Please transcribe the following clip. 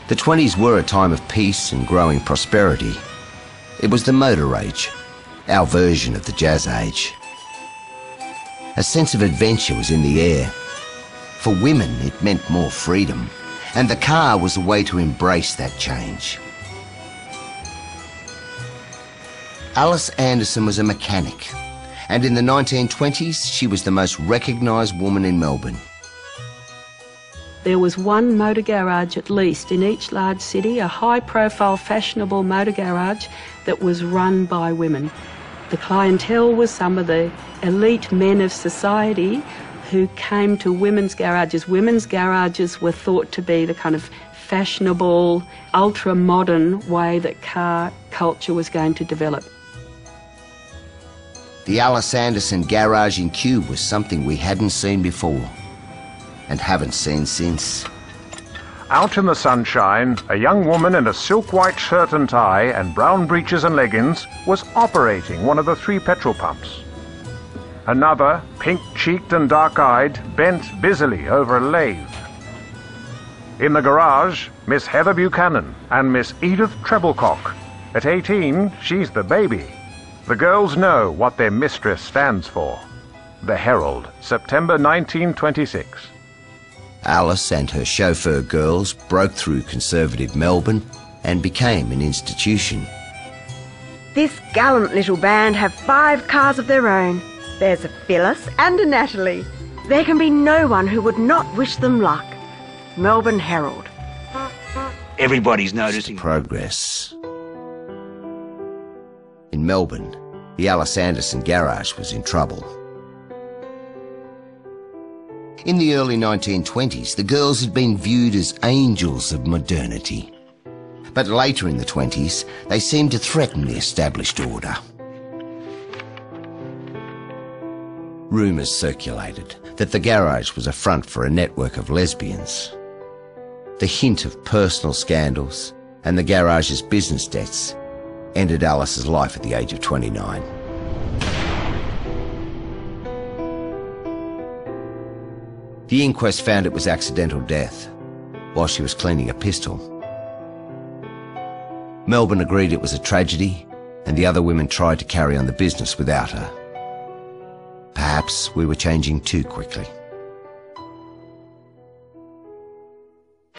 The 20s were a time of peace and growing prosperity. It was the motor age, our version of the jazz age. A sense of adventure was in the air. For women, it meant more freedom, and the car was a way to embrace that change. Alice Anderson was a mechanic, and in the 1920s, she was the most recognised woman in Melbourne. There was one motor garage at least in each large city, a high-profile, fashionable motor garage that was run by women. The clientele was some of the elite men of society who came to women's garages. Women's garages were thought to be the kind of fashionable, ultra-modern way that car culture was going to develop. The Alice Anderson garage in Kew was something we hadn't seen before, and haven't seen since. Out in the sunshine, a young woman in a silk white shirt and tie and brown breeches and leggings was operating one of the 3 petrol pumps. Another, pink-cheeked and dark-eyed, bent busily over a lathe. In the garage, Miss Heather Buchanan and Miss Edith Treblecock. At 18, she's the baby. The girls know what their mistress stands for. The Herald, September 1926. Alice and her chauffeur girls broke through conservative Melbourne and became an institution. This gallant little band have 5 cars of their own. There's a Phyllis and a Natalie. There can be no one who would not wish them luck. Melbourne Herald. Everybody's noticing progress. In Melbourne, the Alice Anderson garage was in trouble. In the early 1920s, the girls had been viewed as angels of modernity. But later in the 20s, they seemed to threaten the established order. Rumours circulated that the garage was a front for a network of lesbians. The hint of personal scandals and the garage's business debts ended Alice's life at the age of 29. The inquest found it was accidental death while she was cleaning a pistol. Melbourne agreed it was a tragedy, and the other women tried to carry on the business without her. Perhaps we were changing too quickly.